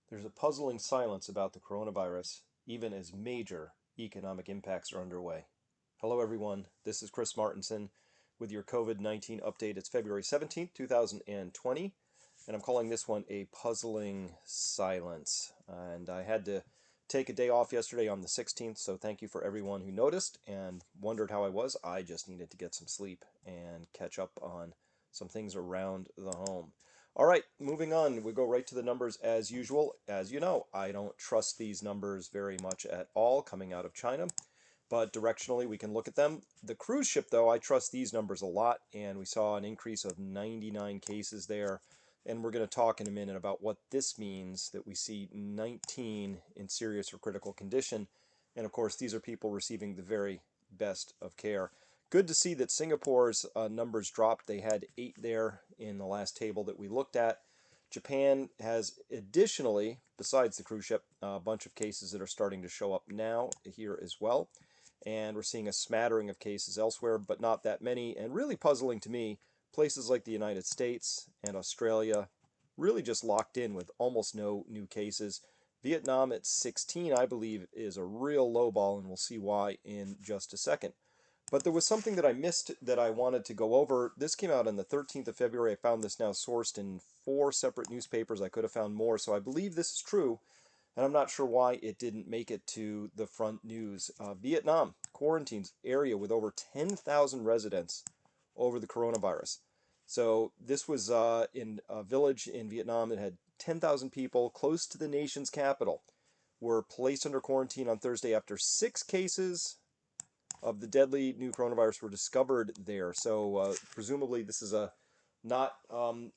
There's a puzzling silence about the coronavirus, even as major economic impacts are underway. Hello, everyone. This is Chris Martinson with your COVID-19 update. It's February 17th, 2020, and I'm calling this one a puzzling silence. And I had to take a day off yesterday on the 16th, so thank you for everyone who noticed and wondered how I was. I just needed to get some sleep and catch up on some things around the home. All right, moving on. We go right to the numbers as usual. As you know, I don't trust these numbers very much at all coming out of China, but directionally we can look at them. The cruise ship, though, I trust these numbers a lot, and we saw an increase of 99 cases there. And we're going to talk in a minute about what this means, that we see 19 in serious or critical condition. And of course, these are people receiving the very best of care. Good to see that Singapore's numbers dropped. They had 8 there in the last table that we looked at. Japan has additionally, besides the cruise ship, a bunch of cases that are starting to show up now here as well. And we're seeing a smattering of cases elsewhere, but not that many. And really puzzling to me, places like the United States and Australia really just locked in with almost no new cases. Vietnam at 16, I believe, is a real low ball, and we'll see why in just a second. But there was something that I missed that I wanted to go over. This came out on the 13th of February. I found this now sourced in 4 separate newspapers. I could have found more, so I believe this is true, and I'm not sure why it didn't make it to the front news. Vietnam quarantines area with over 10,000 residents over the coronavirus. So this was in a village in Vietnam that had 10,000 people close to the nation's capital were placed under quarantine on Thursday after 6 cases of the deadly new coronavirus were discovered there. So presumably this is a not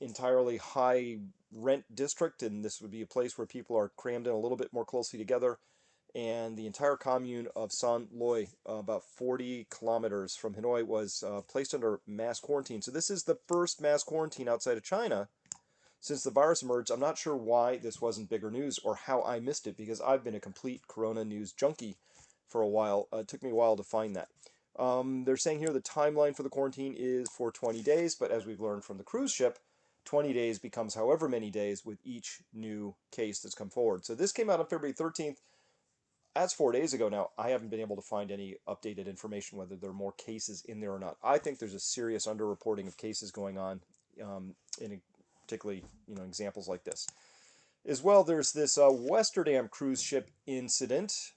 entirely high rent district, and this would be a place where people are crammed in a little bit more closely together. And the entire commune of San Loi, about 40 kilometers from Hanoi, was placed under mass quarantine. So this is the first mass quarantine outside of China since the virus emerged. I'm not sure why this wasn't bigger news or how I missed it, because I've been a complete corona news junkie for a while. It took me a while to find that. They're saying here the timeline for the quarantine is for 20 days, but as we've learned from the cruise ship, 20 days becomes however many days with each new case that's come forward. So this came out on February 13th. That's 4 days ago now. I haven't been able to find any updated information whether there are more cases in there or not. I think there's a serious underreporting of cases going on, in particularly examples like this. As well, there's this Westerdam cruise ship incident,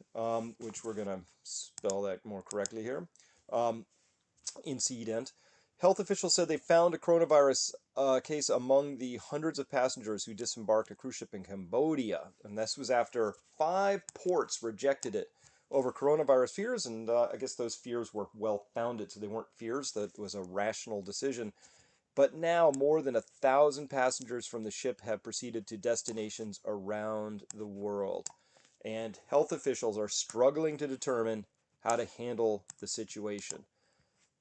which we're going to spell that more correctly here. Um, Incident. Health officials said they found a coronavirus case among the hundreds of passengers who disembarked a cruise ship in Cambodia. And this was after 5 ports rejected it over coronavirus fears. And I guess those fears were well founded. So they weren't fears, that was a rational decision. But now more than 1,000 passengers from the ship have proceeded to destinations around the world. And health officials are struggling to determine how to handle the situation.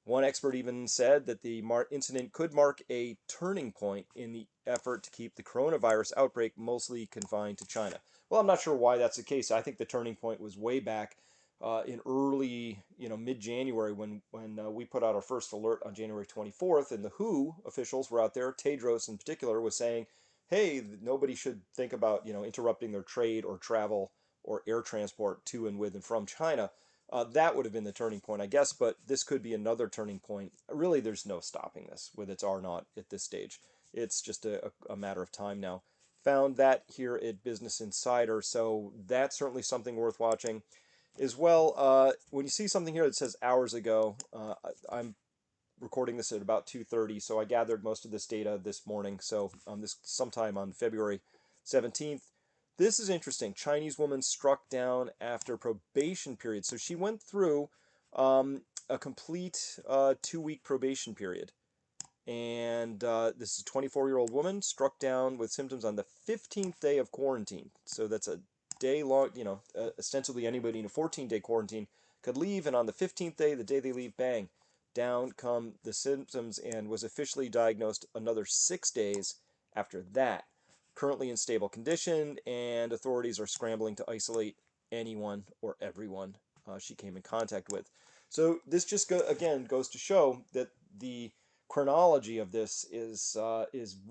One expert even said that the incident could mark a turning point in the effort to keep the coronavirus outbreak mostly confined to China. Well, I'm not sure why that's the case. I think the turning point was way back in early, mid-January when we put out our first alert on January 24th, and the WHO officials were out there. Tedros, in particular, was saying, "Hey, nobody should think about interrupting their trade or travel or air transport to and with and from China." That would have been the turning point, I guess, but this could be another turning point. Really, there's no stopping this, whether it's or not at this stage. It's just a matter of time now. Found that here at Business Insider, so that's certainly something worth watching. As well, when you see something here that says hours ago, I'm recording this at about 2:30, so I gathered most of this data this morning, so this sometime on February 17th. This is interesting. Chinese woman struck down after probation period. So she went through a complete 2-week probation period. And this is a 24-year-old woman struck down with symptoms on the 15th day of quarantine. So that's a day long, ostensibly anybody in a 14-day quarantine could leave. And on the 15th day, the day they leave, bang, down come the symptoms, and was officially diagnosed another 6 days after that. Currently in stable condition, and authorities are scrambling to isolate anyone or everyone she came in contact with. So this just again goes to show that the chronology of this is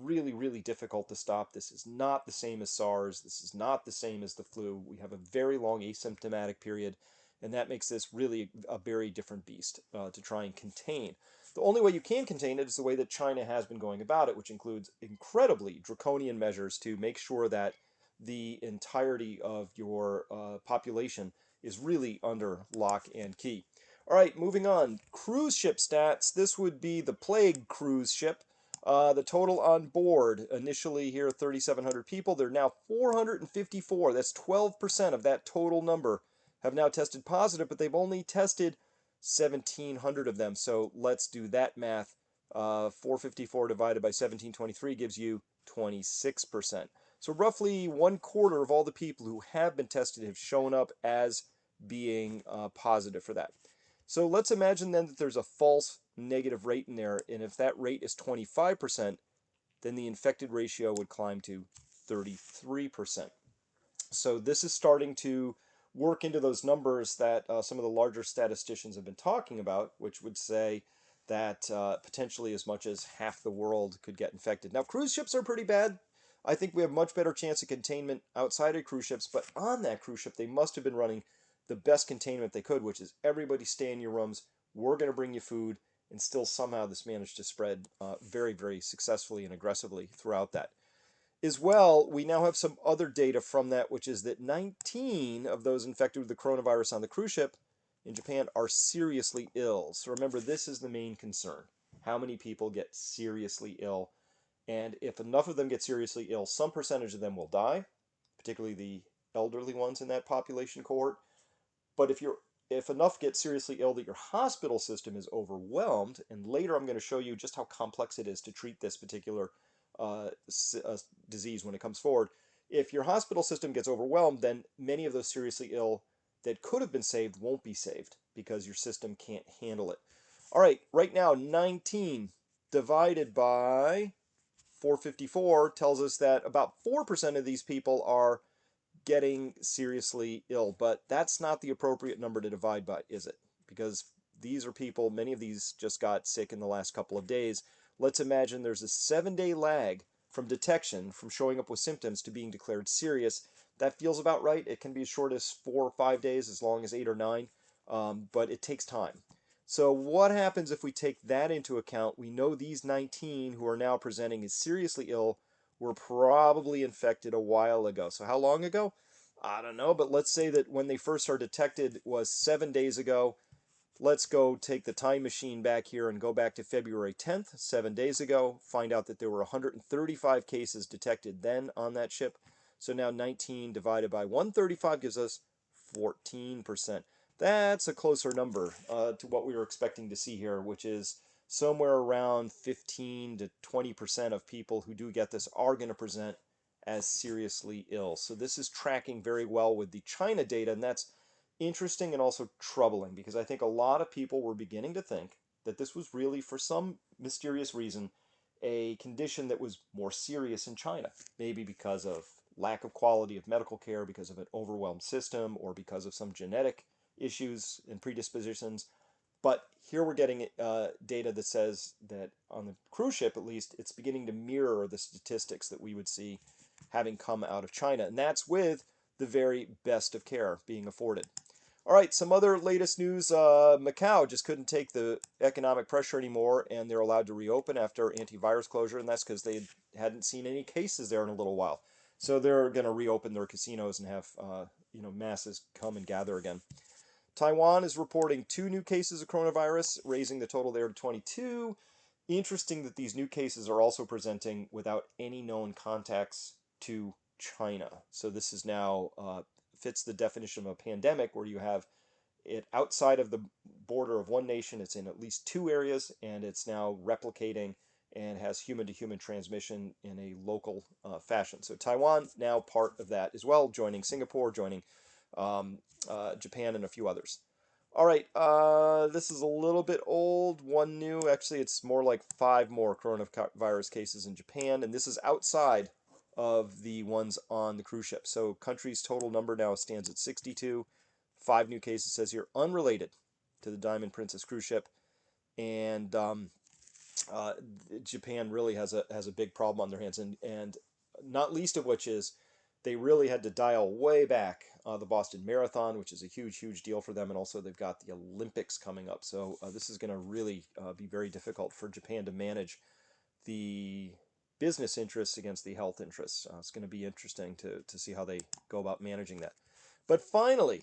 really, really difficult to stop. This is not the same as SARS. This is not the same as the flu. We have a very long asymptomatic period, and that makes this really a very different beast to try and contain. The only way you can contain it is the way that China has been going about it, which includes incredibly draconian measures to make sure that the entirety of your population is really under lock and key. All right, moving on. Cruise ship stats. This would be the Plague cruise ship. The total on board, initially here 3,700 people. They're now 454. That's 12% of that total number have now tested positive, but they've only tested 1,700 of them. So let's do that math. 454 divided by 1,723 gives you 26%. So roughly 1/4 of all the people who have been tested have shown up as being positive for that. So let's imagine then that there's a false negative rate in there, and if that rate is 25%, then the infected ratio would climb to 33%. So this is starting to work into those numbers that some of the larger statisticians have been talking about, which would say that potentially as much as half the world could get infected. Now, cruise ships are pretty bad. I think we have much better chance of containment outside of cruise ships, but on that cruise ship, they must have been running the best containment they could, which is everybody stay in your rooms. We're going to bring you food, and still somehow this managed to spread very, very successfully and aggressively throughout that. As well, we now have some other data from that, which is that 19 of those infected with the coronavirus on the cruise ship in Japan are seriously ill. So remember, this is the main concern. How many people get seriously ill? And if enough of them get seriously ill, some percentage of them will die, particularly the elderly ones in that population cohort. But if enough get seriously ill that your hospital system is overwhelmed, and later I'm going to show you just how complex it is to treat this particular disease when it comes forward. If your hospital system gets overwhelmed, then many of those seriously ill that could have been saved won't be saved because your system can't handle it. All right, right now 19 divided by 454 tells us that about 4% of these people are getting seriously ill, but that's not the appropriate number to divide by, is it? Because these are people, many of these just got sick in the last couple of days. Let's imagine there's a 7-day lag from detection, from showing up with symptoms to being declared serious. That feels about right. It can be as short as 4 or 5 days, as long as 8 or 9, but it takes time. So what happens if we take that into account? We know these 19 who are now presenting as seriously ill were probably infected a while ago. So how long ago? I don't know, but let's say that when they first are detected was 7 days ago. Let's go take the time machine back here and go back to February 10th, 7 days ago, find out that there were 135 cases detected then on that ship. So now 19 divided by 135 gives us 14%. That's a closer number to what we were expecting to see here, which is somewhere around 15 to 20% of people who do get this are going to present as seriously ill. So this is tracking very well with the China data, and that's interesting and also troubling because I think a lot of people were beginning to think that this was really, for some mysterious reason, a condition that was more serious in China. Maybe because of lack of quality of medical care, because of an overwhelmed system, or because of some genetic issues and predispositions. But here we're getting data that says that on the cruise ship, at least, it's beginning to mirror the statistics that we would see having come out of China. And that's with the very best of care being afforded. All right, some other latest news. Macau just couldn't take the economic pressure anymore, and they're allowed to reopen after antivirus closure, and that's because they hadn't seen any cases there in a little while. So they're going to reopen their casinos and have masses come and gather again. Taiwan is reporting 2 new cases of coronavirus, raising the total there to 22. Interesting that these new cases are also presenting without any known contacts to China. So this is now fits the definition of a pandemic, where you have it outside of the border of one nation. It's in at least 2 areas, and it's now replicating and has human-to-human transmission in a local fashion. So Taiwan now part of that as well, joining Singapore, joining Japan, and a few others. All right, this is a little bit old. One new, actually, it's more like 5 more coronavirus cases in Japan, and this is outside of the ones on the cruise ship. So country's total number now stands at 62. 5 new cases, says here, unrelated to the Diamond Princess cruise ship. And uh, Japan really has a big problem on their hands, and not least of which is they really had to dial way back the Boston Marathon, which is a huge deal for them, and also they've got the Olympics coming up. So this is going to really be very difficult for Japan to manage the business interests against the health interests. It's going to be interesting to see how they go about managing that. But finally,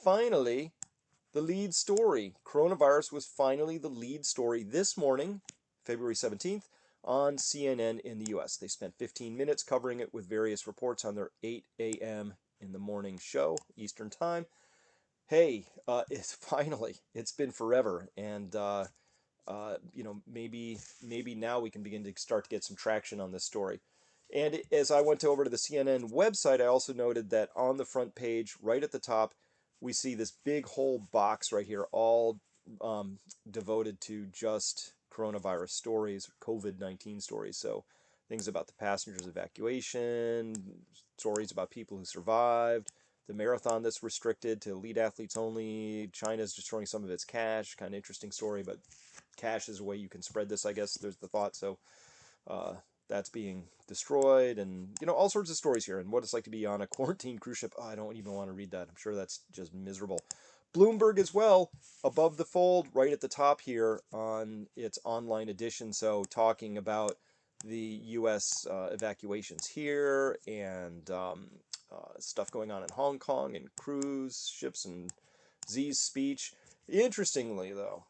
the lead story. Coronavirus was finally the lead story this morning, February 17th, on CNN in the US. They spent 15 minutes covering it with various reports on their 8 a.m. in the morning show, Eastern Time. Hey, it's finally, it's been forever. And maybe now we can begin to start to get some traction on this story. And as I went over to the CNN website, I also noted that on the front page, right at the top, we see this big whole box right here, all devoted to just coronavirus stories, COVID-19 stories. So things about the passengers' evacuation, stories about people who survived, the marathon that's restricted to elite athletes only, China's destroying some of its cash, kind of interesting story, but cash is a way you can spread this, I guess. There's the thought. So uh, that's being destroyed, and all sorts of stories here, and what it's like to be on a quarantine cruise ship. Oh, I don't even want to read that. I'm sure that's just miserable. Bloomberg as well, above the fold, right at the top here on its online edition. So talking about the U.S. Evacuations here, and stuff going on in Hong Kong, and cruise ships, and Xi's speech. Interestingly, though,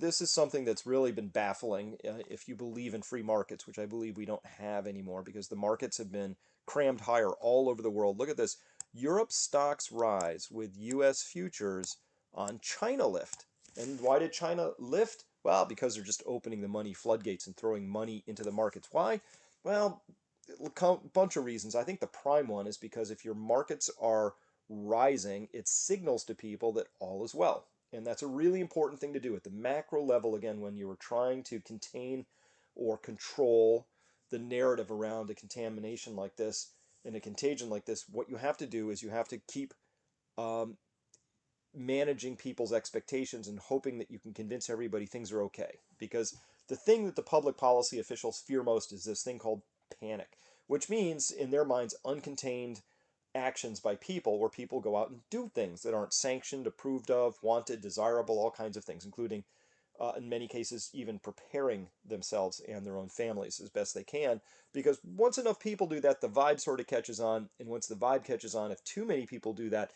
this is something that's really been baffling if you believe in free markets, which I believe we don't have anymore because the markets have been crammed higher all over the world. Look at this. Europe's stocks rise with U.S. futures on China lift. And why did China lift? Well, because they're just opening the money floodgates and throwing money into the markets. Why? Well, a bunch of reasons. I think the prime one is because if your markets are rising, it signals to people that all is well. And that's a really important thing to do at the macro level, again, when you are trying to contain or control the narrative around a contamination like this and a contagion like this. What you have to do is you have to keep um, managing people's expectations and hoping that you can convince everybody things are okay. Because the thing that the public policy officials fear most is this thing called panic, which means, in their minds, uncontained actions by people where people go out and do things that aren't sanctioned, approved of, wanted, desirable, all kinds of things, including, in many cases, even preparing themselves and their own families as best they can. Because once enough people do that, the vibe sort of catches on. And once the vibe catches on, if too many people do that,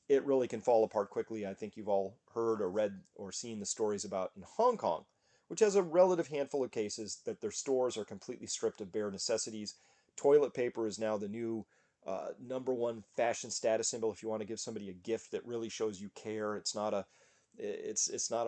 it really can fall apart quickly. I think you've all heard or read or seen the stories about in Hong Kong, which has a relative handful of cases that their stores are completely stripped of bare necessities. Toilet paper is now the new number one fashion status symbol. If you want to give somebody a gift that really shows you care, it's not a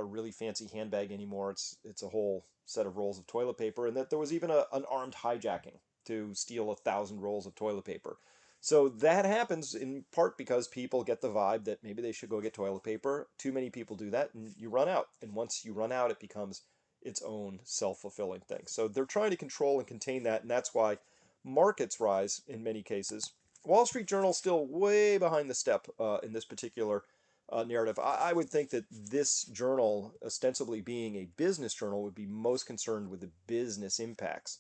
really fancy handbag anymore. It's a whole set of rolls of toilet paper, and that there was even an armed hijacking to steal 1,000 rolls of toilet paper. So that happens in part because people get the vibe that maybe they should go get toilet paper. Too many people do that, and you run out. And once you run out, it becomes its own self-fulfilling thing. So they're trying to control and contain that, and that's why markets rise in many cases. Wall Street Journal still way behind the step in this particular narrative. I would think that this journal, ostensibly being a business journal, would be most concerned with the business impacts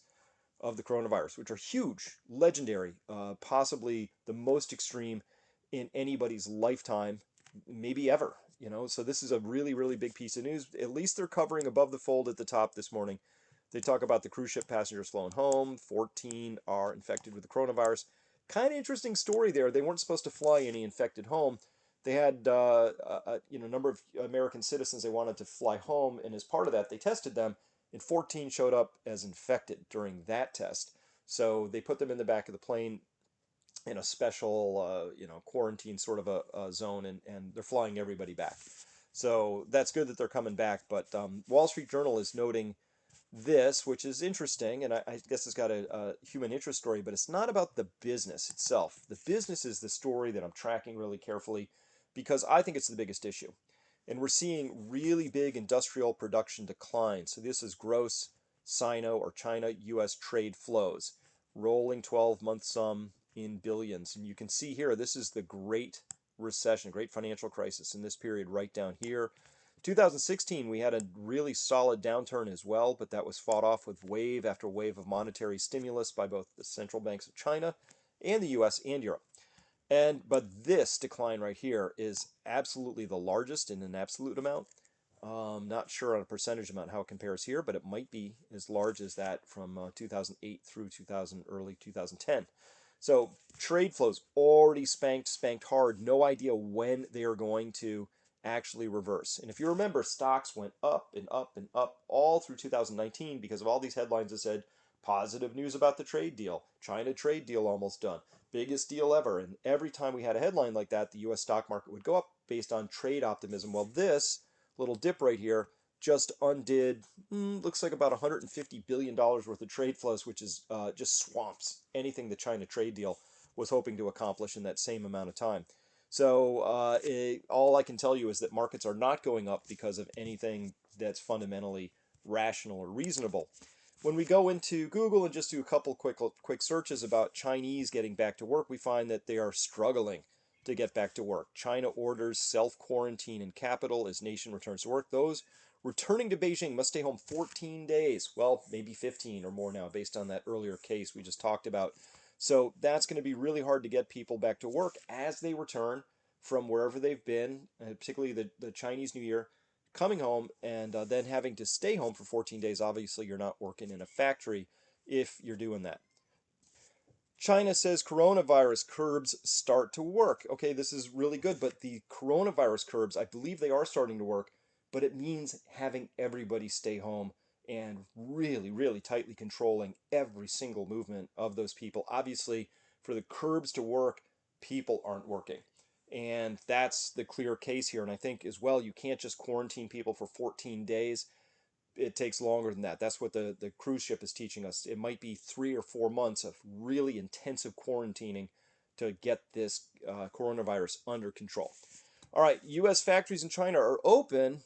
of the coronavirus, which are huge, legendary, possibly the most extreme in anybody's lifetime, maybe ever. So this is a really big piece of news. At least they're covering above the fold at the top this morning. They talk about the cruise ship passengers flown home. 14 are infected with the coronavirus. Kind of interesting story there. They weren't supposed to fly any infected home. They had a number of American citizens they wanted to fly home, and as part of that, they tested them, and 14 showed up as infected during that test. So they put them in the back of the plane in a special, quarantine sort of a zone, and they're flying everybody back. So that's good that they're coming back. But Wall Street Journal is noting this, which is interesting, and I guess it's got a human interest story, but it's not about the business itself. The business is the story that I'm tracking really carefully because I think it's the biggest issue. And we're seeing really big industrial production decline. So this is gross Sino or China US trade flows, rolling 12-month sum in billions. And you can see here, this is the Great Recession, Great Financial Crisis in this period right down here. 2016, we had a really solid downturn as well, but that was fought off with wave after wave of monetary stimulus by both the central banks of China and the US and Europe. But this decline right here is absolutely the largest in an absolute amount. Not sure on a percentage amount how it compares here, but it might be as large as that from 2008 through 2000, early 2010. So trade flows already spanked hard. No idea when they are going to actually reverse. And if you remember, stocks went up and up and up all through 2019 because of all these headlines that said positive news about the trade deal, China trade deal almost done, biggest deal ever. And every time we had a headline like that, the U.S. stock market would go up based on trade optimism. Well, this little dip right here just undid, looks like about $150 billion worth of trade flows, which is just swamps anything the China trade deal was hoping to accomplish in that same amount of time. So all I can tell you is that markets are not going up because of anything that's fundamentally rational or reasonable. When we go into Google and just do a couple quick searches about Chinese getting back to work, we find that they are struggling to get back to work. China orders self-quarantine in capital as nation returns to work. Those returning to Beijing must stay home 14 days. Well, maybe 15 or more now, based on that earlier case we just talked about. So that's going to be really hard to get people back to work as they return from wherever they've been, particularly the Chinese New Year, coming home and then having to stay home for 14 days. Obviously, you're not working in a factory if you're doing that. China says coronavirus curbs start to work. Okay, this is really good, but the coronavirus curbs, I believe they are starting to work, but it means having everybody stay home and really, really tightly controlling every single movement of those people. Obviously, for the curbs to work, people aren't working. And that's the clear case here. And I think as well, you can't just quarantine people for 14 days. It takes longer than that. That's what the cruise ship is teaching us. It might be 3 or 4 months of really intensive quarantining to get this coronavirus under control. All right, U.S. factories in China are open,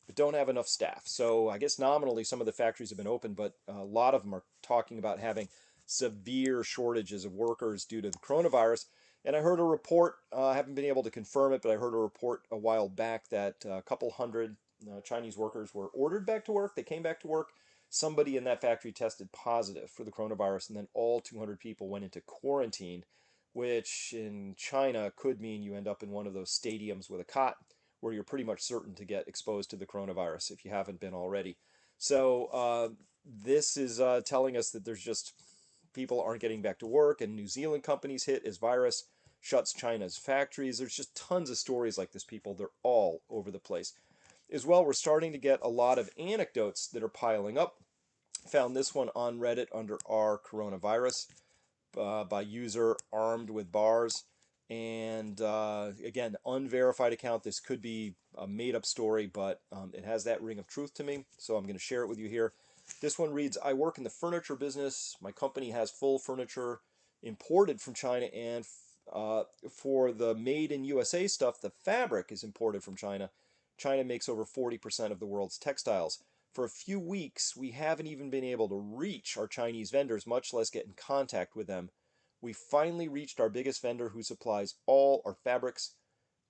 but don't have enough staff. So I guess nominally some of the factories have been open, but a lot of them are talking about having severe shortages of workers due to the coronavirus. And I heard a report, I haven't been able to confirm it, but I heard a report a while back that a couple hundred Chinese workers were ordered back to work. They came back to work. Somebody in that factory tested positive for the coronavirus, and then all 200 people went into quarantine, which in China could mean you end up in one of those stadiums with a cot where you're pretty much certain to get exposed to the coronavirus if you haven't been already. So this is telling us that there's just people aren't getting back to work, and New Zealand companies hit as virus shuts China's factories. There's just tons of stories like this, people. They're all over the place. As well, we're starting to get a lot of anecdotes that are piling up. Found this one on Reddit under our coronavirus by user armed with bars. And again, unverified account. This could be a made up story, but it has that ring of truth to me. So I'm going to share it with you here. This one reads, I work in the furniture business. My company has full furniture imported from China, and for the made in USA stuff, the fabric is imported from China. China makes over 40% of the world's textiles. For a few weeks, we haven't even been able to reach our Chinese vendors, much less get in contact with them. We finally reached our biggest vendor who supplies all our fabrics.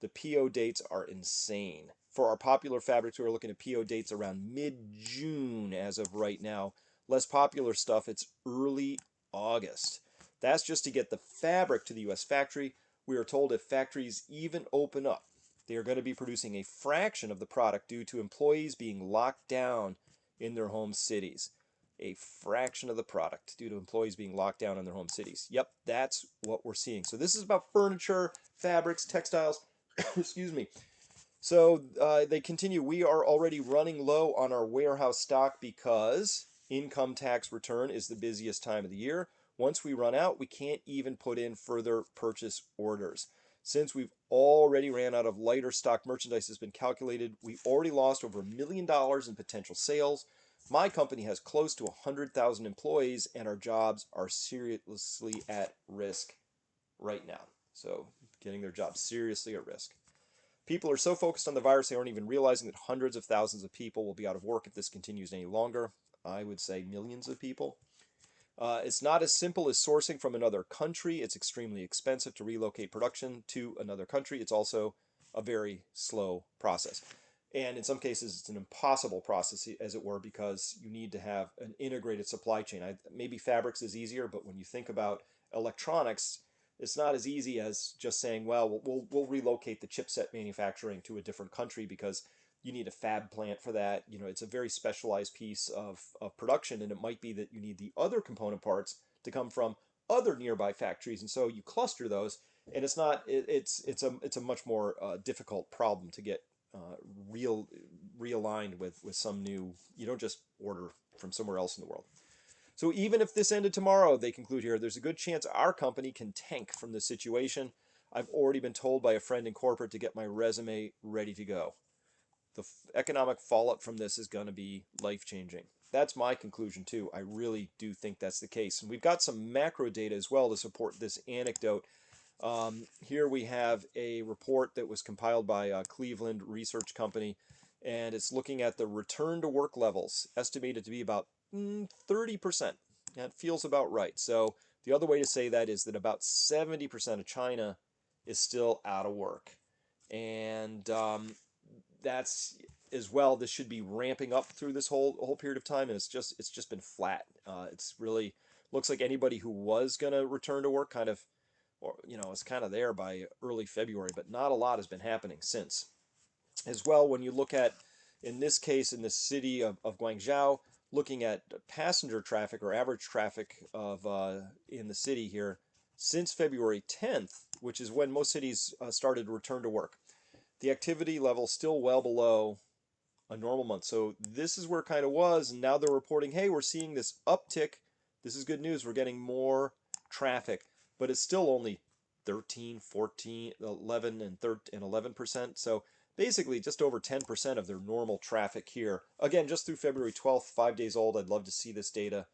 The PO dates are insane. For our popular fabrics, we are looking at PO dates around mid-June as of right now. Less popular stuff, it's early August. That's just to get the fabric to the U.S. factory. We are told if factories even open up, they are going to be producing a fraction of the product due to employees being locked down in their home cities. A fraction of the product due to employees being locked down in their home cities. Yep, that's what we're seeing. So this is about furniture, fabrics, textiles. Excuse me. So they continue. We are already running low on our warehouse stock because income tax return is the busiest time of the year. Once we run out, we can't even put in further purchase orders. Since we've already ran out of lighter stock merchandise has been calculated, we already lost over $1 million in potential sales. My company has close to 100,000 employees, and our jobs are seriously at risk right now. So getting their jobs seriously at risk. People are so focused on the virus they aren't even realizing that hundreds of thousands of people will be out of work if this continues any longer. I would say millions of people. It's not as simple as sourcing from another country. It's extremely expensive to relocate production to another country. It's also a very slow process. And in some cases, it's an impossible process, as it were, because you need to have an integrated supply chain. Maybe fabrics is easier, but when you think about electronics, it's not as easy as just saying, well, we'll relocate the chipset manufacturing to a different country because you need a fab plant for that. You know, it's a very specialized piece of production, and it might be that you need the other component parts to come from other nearby factories, and so you cluster those, and it's not it, it's a much more difficult problem to get uh, real realigned with some new. You don't just order from somewhere else in the world. So even if this ended tomorrow, they conclude here, there's a good chance our company can tank from this situation. I've already been told by a friend in corporate to get my resume ready to go. The economic fallout from this is going to be life changing. That's my conclusion too. I really do think that's the case. And we've got some macro data as well to support this anecdote. Here we have a report that was compiled by a Cleveland research company, and it's looking at the return to work levels, estimated to be about 30%. That feels about right. So the other way to say that is that about 70% of China is still out of work. And that's as well. This should be ramping up through this whole period of time, and it's just been flat. It's really looks like anybody who was going to return to work kind of, or is kind of there by early February, but not a lot has been happening since. As well, when you look at, in this case, in the city of Guangzhou, looking at passenger traffic or average traffic of in the city here since February 10th, which is when most cities started to return to work, the activity level still well below a normal month. So this is where it kind of was, and now they're reporting, hey, we're seeing this uptick. This is good news. We're getting more traffic, but it's still only 13, 14, 11, and 11%. So basically just over 10% of their normal traffic here. Again, just through February 12th, 5 days old. I'd love to see this data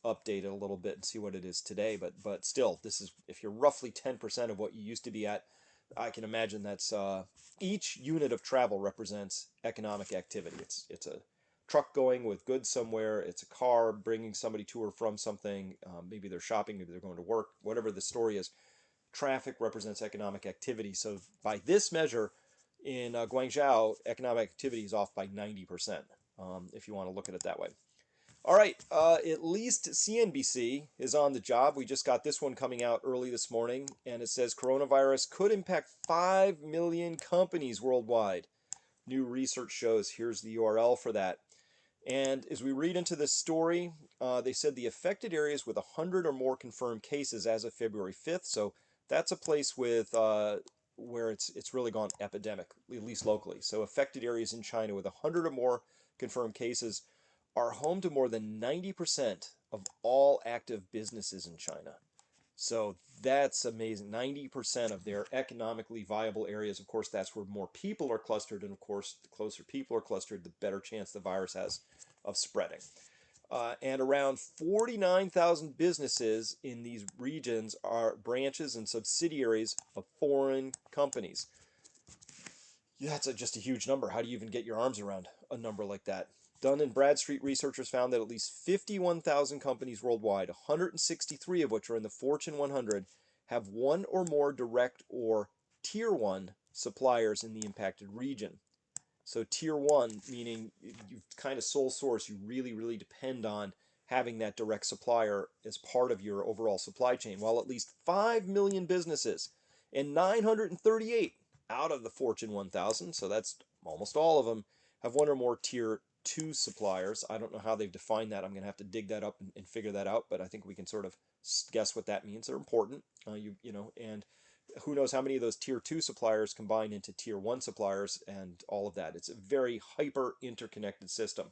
updated a little bit and see what it is today. But still, this is, if you're roughly 10% of what you used to be at, I can imagine that's each unit of travel represents economic activity. It's a truck going with goods somewhere. It's a car bringing somebody to or from something. Maybe they're shopping. Maybe they're going to work. Whatever the story is, traffic represents economic activity. So by this measure, in Guangzhou, economic activity is off by 90%. If you want to look at it that way. All right, at least CNBC is on the job. We just got this one coming out early this morning, and it says coronavirus could impact 5 million companies worldwide. New research shows. Here's the URL for that. And as we read into this story, they said the affected areas with 100 or more confirmed cases as of February 5th. So that's a place with where it's really gone epidemic, at least locally. So affected areas in China with 100 or more confirmed cases are home to more than 90% of all active businesses in China. So that's amazing. 90% of their economically viable areas. Of course, that's where more people are clustered. And of course, the closer people are clustered, the better chance the virus has of spreading. And around 49,000 businesses in these regions are branches and subsidiaries of foreign companies. Yeah, that's just a huge number. How do you even get your arms around a number like that? Dun and Bradstreet researchers found that at least 51,000 companies worldwide, 163 of which are in the Fortune 100, have one or more direct or tier 1 suppliers in the impacted region. So tier 1 meaning you kind of sole source, you really, really depend on having that direct supplier as part of your overall supply chain, while at least 5 million businesses and 938 out of the Fortune 1000, so that's almost all of them, have one or more tier 2 suppliers. I don't know how they've defined that. I'm going to have to dig that up and figure that out, but I think we can sort of guess what that means. They're important, and who knows how many of those tier 2 suppliers combine into tier 1 suppliers and all of that. It's a very hyper interconnected system.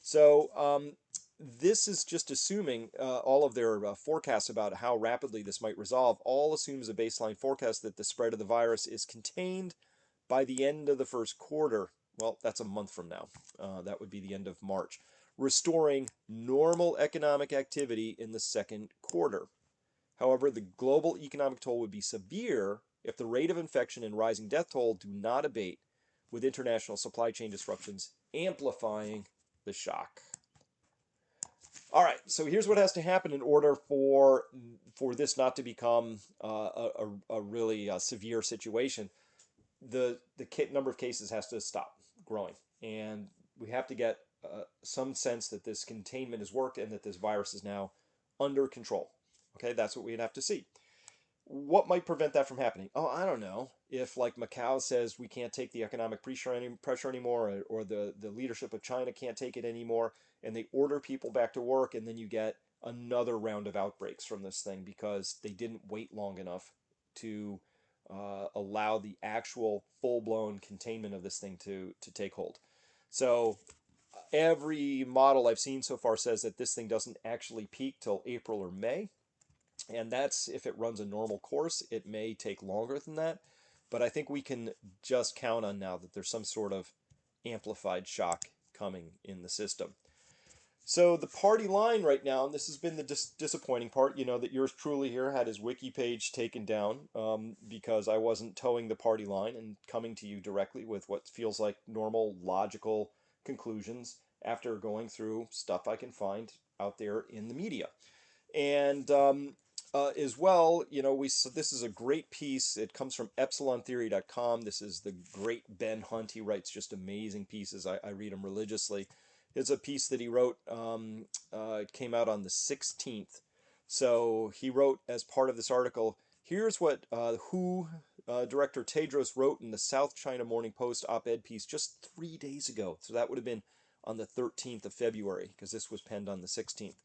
So this is just assuming all of their forecasts about how rapidly this might resolve, all assumes a baseline forecast that the spread of the virus is contained by the end of the first quarter. Well, that's a month from now. That would be the end of March. Restoring normal economic activity in the second quarter. However, the global economic toll would be severe if the rate of infection and rising death toll do not abate, with international supply chain disruptions amplifying the shock. All right, so here's what has to happen in order for this not to become a really severe situation. The number of cases has to stop growing. And we have to get some sense that this containment has worked and that this virus is now under control. Okay, that's what we'd have to see. What might prevent that from happening? Oh, I don't know. If like Macau says we can't take the economic pressure anymore, or the leadership of China can't take it anymore, and they order people back to work, and then you get another round of outbreaks from this thing because they didn't wait long enough to allow the actual full-blown containment of this thing to take hold. So every model I've seen so far says that this thing doesn't actually peak till April or May. And that's if it runs a normal course. It may take longer than that. But I think we can just count on now that there's some sort of amplified shock coming in the system. So the party line right now, and this has been the disappointing part, that yours truly here had his wiki page taken down because I wasn't towing the party line and coming to you directly with what feels like normal, logical conclusions after going through stuff I can find out there in the media. And as well, so this is a great piece. It comes from epsilontheory.com. This is the great Ben Hunt. He writes just amazing pieces. I read them religiously. It's a piece that he wrote. It came out on the 16th. So he wrote as part of this article, here's what WHO Director Tedros wrote in the South China Morning Post op-ed piece just 3 days ago. So that would have been on the 13th of February, because this was penned on the 16th.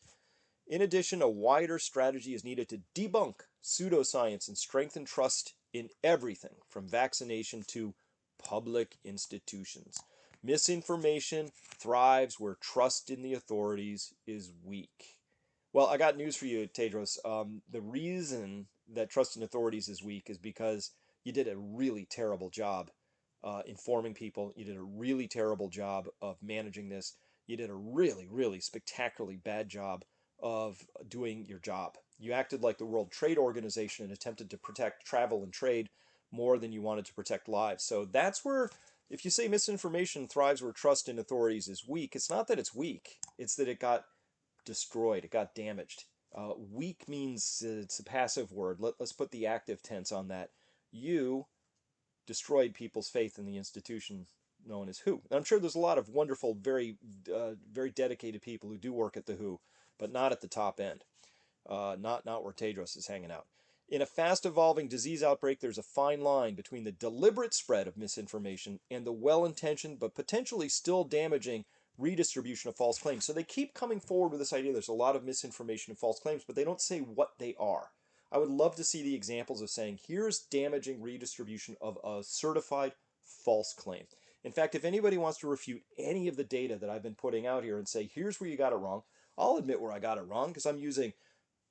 In addition, a wider strategy is needed to debunk pseudoscience and strengthen trust in everything from vaccination to public institutions. Misinformation thrives where trust in the authorities is weak. Well, I got news for you, Tedros. The reason that trust in authorities is weak is because you did a really terrible job informing people. You did a really terrible job of managing this. You did a really, really spectacularly bad job of doing your job. You acted like the World Trade Organization and attempted to protect travel and trade more than you wanted to protect lives. So that's where, if you say misinformation thrives where trust in authorities is weak, it's not that it's weak, it's that it got destroyed, it got damaged. Weak means it's a passive word. Let's put the active tense on that. You destroyed people's faith in the institution known as WHO. And I'm sure there's a lot of wonderful, very dedicated people who do work at the WHO, but not at the top end. Not where Tedros is hanging out. In a fast-evolving disease outbreak, there's a fine line between the deliberate spread of misinformation and the well-intentioned but potentially still damaging redistribution of false claims. So they keep coming forward with this idea there's a lot of misinformation and false claims, but they don't say what they are. I would love to see the examples of saying, here's damaging redistribution of a certified false claim. In fact, if anybody wants to refute any of the data that I've been putting out here and say, here's where you got it wrong, I'll admit where I got it wrong because I'm using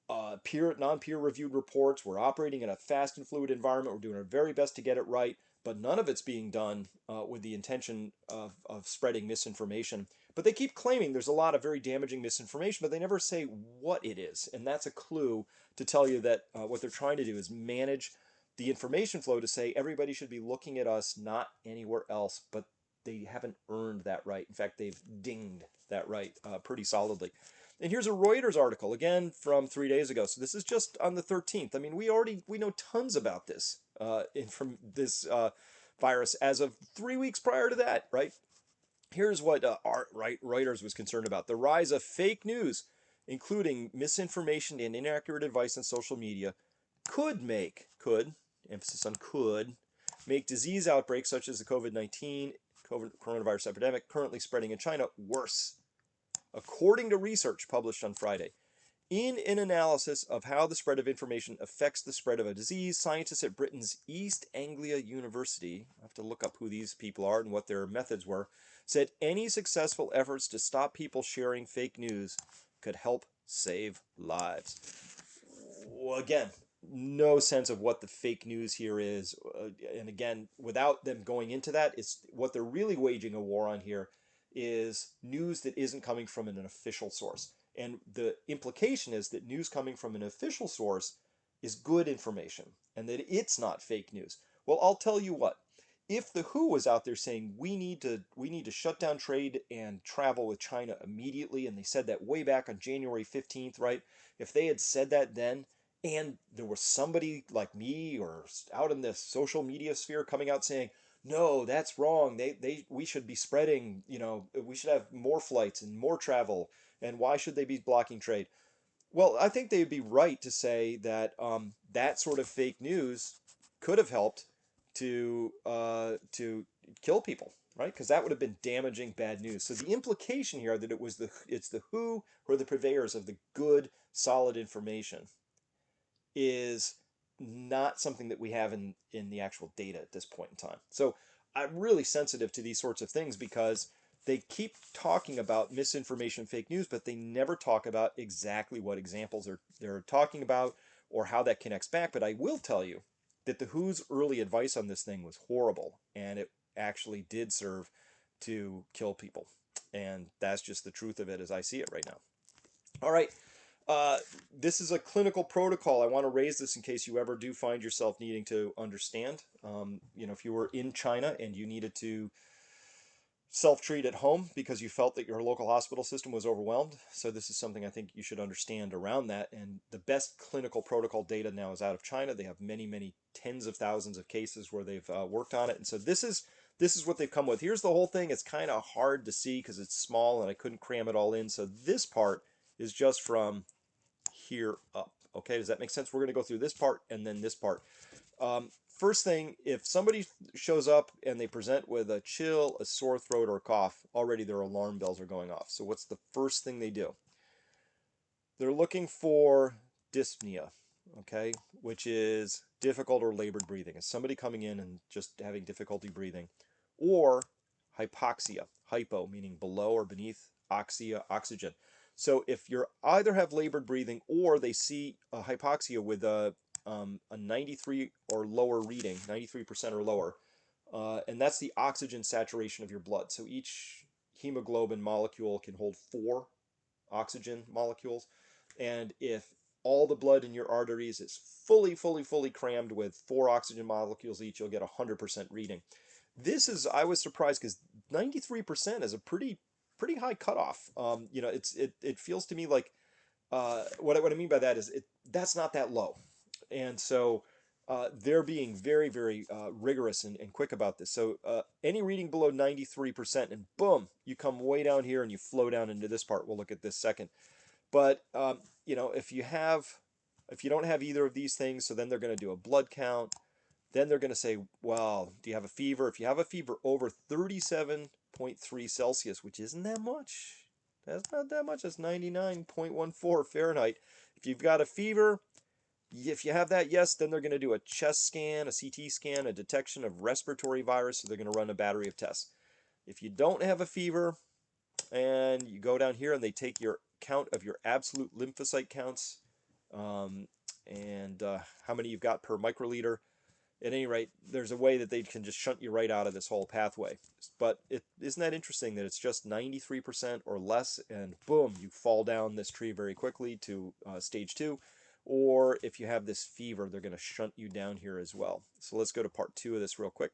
non-peer reviewed reports. We're operating in a fast and fluid environment. We're doing our very best to get it right, but none of it's being done with the intention of spreading misinformation. But they keep claiming there's a lot of very damaging misinformation, but they never say what it is. And that's a clue to tell you that what they're trying to do is manage the information flow to say everybody should be looking at us, not anywhere else, but they haven't earned that right. In fact, they've dinged that right pretty solidly. And here's a Reuters article, again, from 3 days ago. So this is just on the 13th. I mean, we know tons about this from this virus as of 3 weeks prior to that, right? Here's what Reuters was concerned about. The rise of fake news, including misinformation and inaccurate advice on social media, emphasis on could, make disease outbreaks such as the COVID-19 coronavirus epidemic currently spreading in China worse, according to research published on Friday. In an analysis of how the spread of information affects the spread of a disease, scientists at Britain's East Anglia University, I have to look up who these people are and what their methods were, said any successful efforts to stop people sharing fake news could help save lives. Well, again, no sense of what the fake news here is. And again, without them going into that, it's what they're really waging a war on here is news that isn't coming from an official source. And the implication is that news coming from an official source is good information and that it's not fake news. Well, I'll tell you what. If the WHO was out there saying we need to shut down trade and travel with China immediately, and they said that way back on January 15th, right? If they had said that then, and there was somebody like me or out in the social media sphere coming out saying, no, that's wrong. We should be spreading, we should have more flights and more travel. And why should they be blocking trade? Well, I think they'd be right to say that that sort of fake news could have helped to kill people, right? Because that would have been damaging bad news. So the implication here that it's the WHO who are the purveyors of the good, solid information is not something that we have in the actual data at this point in time. So I'm really sensitive to these sorts of things because they keep talking about misinformation, fake news, but they never talk about exactly what examples they're talking about or how that connects back. But I will tell you that the WHO's early advice on this thing was horrible, and it actually did serve to kill people. And that's just the truth of it as I see it right now. All right, uh, this is a clinical protocol. I want to raise this in case you ever do find yourself needing to understand. If you were in China and you needed to self-treat at home because you felt that your local hospital system was overwhelmed. So this is something I think you should understand around that. And the best clinical protocol data now is out of China. They have many, many tens of thousands of cases where they've worked on it. And so this is what they've come with. Here's the whole thing. It's kind of hard to see because it's small and I couldn't cram it all in. So this part is just from here up. Okay, does that make sense? We're going to go through this part and then this part. First thing, if somebody shows up and they present with a chill, a sore throat, or a cough, already their alarm bells are going off. So what's the first thing they do? They're looking for dyspnea, okay, which is difficult or labored breathing. Is somebody coming in and just having difficulty breathing? Or hypoxia, hypo meaning below or beneath, oxia, oxygen. So if you're either have labored breathing or they see a hypoxia with a 93 or lower reading, 93% or lower, and that's the oxygen saturation of your blood. So each hemoglobin molecule can hold 4 oxygen molecules. And if all the blood in your arteries is fully crammed with 4 oxygen molecules each, you'll get 100% reading. I was surprised because 93% is a pretty high cutoff. It feels to me like what I mean by that is that's not that low, and so they're being very rigorous and quick about this. So any reading below 93%, and boom, you come way down here and you flow down into this part. We'll look at this second. But if you don't have either of these things, so then they're going to do a blood count. Then they're going to say, well, do you have a fever? If you have a fever over 37.3 Celsius, which isn't that much, that's not that much. That's 99.14 Fahrenheit. If you've got a fever, if you have that, yes, then they're going to do a chest scan, a CT scan, a detection of respiratory virus. So they're going to run a battery of tests. If you don't have a fever and you go down here and they take your count of your absolute lymphocyte counts and how many you've got per microliter, at any rate, there's a way that they can just shunt you right out of this whole pathway. But isn't that interesting that it's just 93% or less, and boom, you fall down this tree very quickly to stage 2. Or if you have this fever, they're going to shunt you down here as well. So let's go to part 2 of this real quick.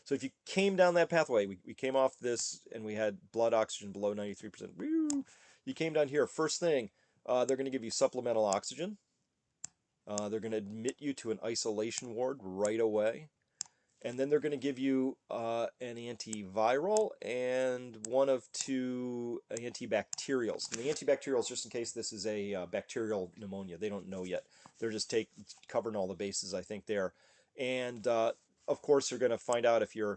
So if you came down that pathway, we came off this and we had blood oxygen below 93%. Woo! You came down here. First thing, they're going to give you supplemental oxygen. They're going to admit you to an isolation ward right away. And then they're going to give you an antiviral and one of 2 antibacterials. And the antibacterials, just in case this is a bacterial pneumonia, they don't know yet. They're just covering all the bases, I think, there. And of course, they're going to find out if you're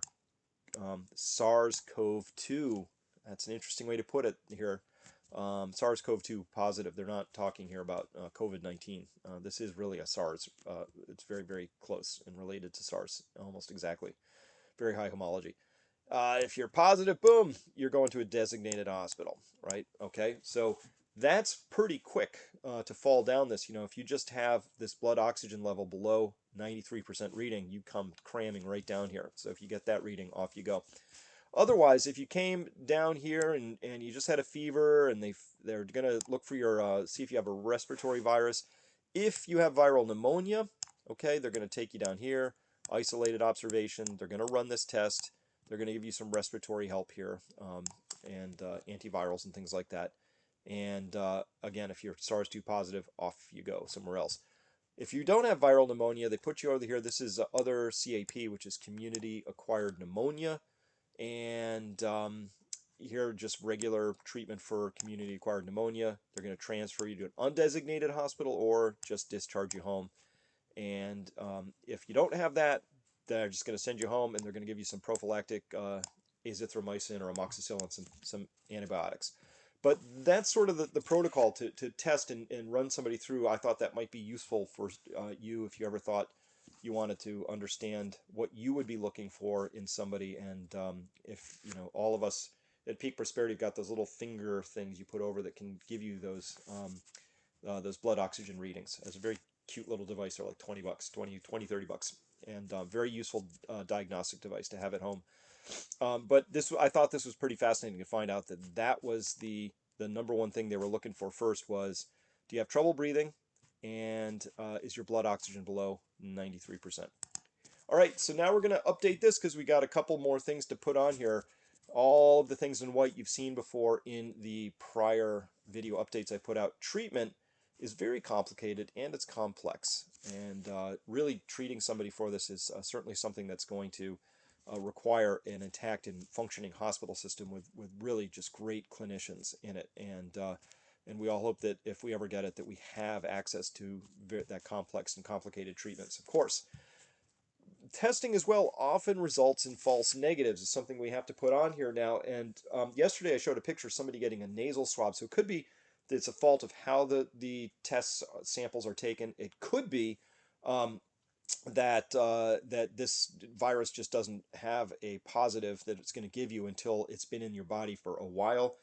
SARS-CoV-2. That's an interesting way to put it here. SARS-CoV-2 positive. They're not talking here about COVID-19. This is really a SARS. It's very close and related to SARS, almost exactly. Very high homology. If you're positive, boom, you're going to a designated hospital, right? Okay, so that's pretty quick to fall down this. If you just have this blood oxygen level below 93% reading, you come cramming right down here. So if you get that reading, off you go. Otherwise, if you came down here and you just had a fever and they're going to look for your, see if you have a respiratory virus. If you have viral pneumonia, okay, they're going to take you down here, isolated observation. They're going to run this test. They're going to give you some respiratory help here and antivirals and things like that. And again, if you're SARS-2 positive, off you go somewhere else. If you don't have viral pneumonia, they put you over here. This is other CAP, which is community acquired pneumonia. And here, just regular treatment for community acquired pneumonia. They're going to transfer you to an undesignated hospital or just discharge you home. And if you don't have that, they're just going to send you home and they're going to give you some prophylactic azithromycin or amoxicillin, some antibiotics. But that's sort of the protocol to test and run somebody through. I thought that might be useful for you if you ever thought you wanted to understand what you would be looking for in somebody. And if, all of us at Peak Prosperity have got those little finger things you put over that can give you those blood oxygen readings as a very cute little device. They're like 20 bucks, 30 bucks. And very useful diagnostic device to have at home. But I thought this was pretty fascinating to find out that was the number one thing they were looking for first was, do you have trouble breathing? And is your blood oxygen below 93%? All right, so now we're going to update this because we got a couple more things to put on here. All of the things in white you've seen before in the prior video updates I put out. Treatment is very complicated and it's complex. And really treating somebody for this is certainly something that's going to require an intact and functioning hospital system with really just great clinicians in it. And we all hope that if we ever get it, that we have access to that complex and complicated treatments. Of course, testing as well often results in false negatives. Is something we have to put on here now. And yesterday I showed a picture of somebody getting a nasal swab. So it could be that it's a fault of how the test samples are taken. It could be that this virus just doesn't have a positive that it's going to give you until it's been in your body for a while.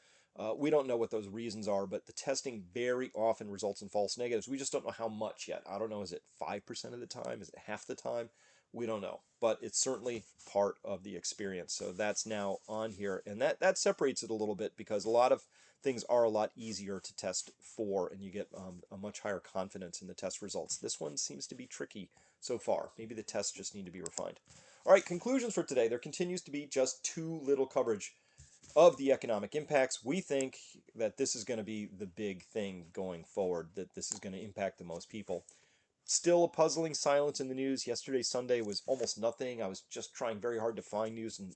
We don't know what those reasons are, but the testing very often results in false negatives. We just don't know how much yet. I don't know. Is it 5% of the time? Is it half the time? We don't know, but it's certainly part of the experience. So that's now on here, and that separates it a little bit because a lot of things are a lot easier to test for, and you get a much higher confidence in the test results. This one seems to be tricky so far. Maybe the tests just need to be refined. All right, conclusions for today. There continues to be just too little coverage of the economic impacts. We think that this is going to be the big thing going forward, that this is going to impact the most people. Still a puzzling silence in the news. Yesterday, Sunday, was almost nothing. I was just trying very hard to find news, and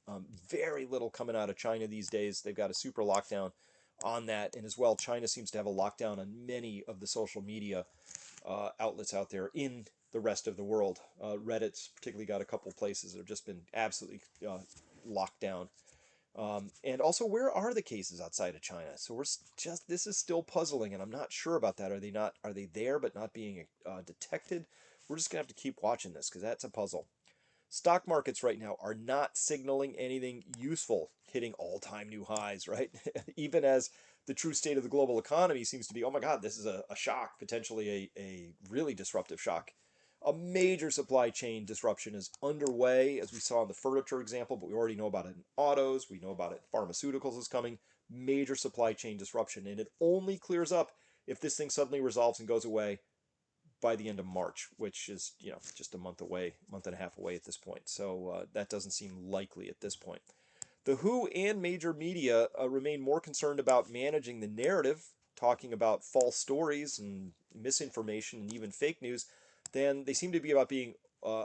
very little coming out of China these days. They've got a super lockdown on that, and as well, China seems to have a lockdown on many of the social media outlets out there in the rest of the world. Reddit's particularly got a couple places that have just been absolutely locked down. And also, where are the cases outside of China? So this is still puzzling, and I'm not sure about that. Are they there but not being detected? We're just gonna have to keep watching this because that's a puzzle. Stock markets right now are not signaling anything useful, hitting all-time new highs, right? Even as the true state of the global economy seems to be, oh my God, this is a shock, potentially a really disruptive shock. A major supply chain disruption is underway, as we saw in the furniture example, but we already know about it in autos, we know about it in pharmaceuticals is coming. Major supply chain disruption, and it only clears up if this thing suddenly resolves and goes away by the end of March, which is just a month away, month and a half away at this point. So that doesn't seem likely at this point. The WHO and major media remain more concerned about managing the narrative, talking about false stories and misinformation and even fake news, than they seem to be about being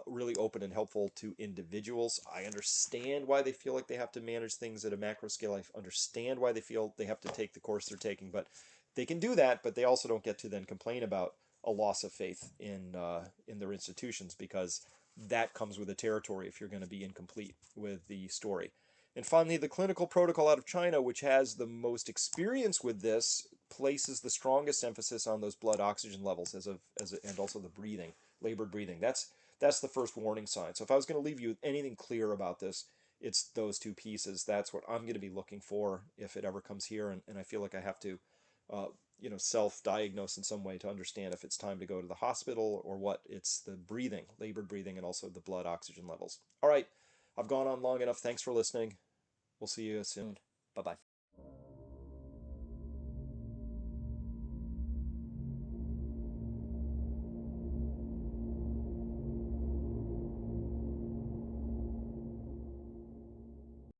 really open and helpful to individuals. I understand why they feel like they have to manage things at a macro scale. I understand why they feel they have to take the course they're taking, but they can do that, but they also don't get to then complain about a loss of faith in their institutions, because that comes with the territory if you're going to be incomplete with the story. And finally, the clinical protocol out of China, which has the most experience with this, places the strongest emphasis on those blood oxygen levels and also the breathing, labored breathing. That's the first warning sign. So if I was going to leave you with anything clear about this, it's those two pieces. That's what I'm going to be looking for if it ever comes here, and I feel like I have to self-diagnose in some way to understand if it's time to go to the hospital or what. It's the breathing, labored breathing, and also the blood oxygen levels. All right, I've gone on long enough. Thanks for listening. We'll see you soon. Bye-bye.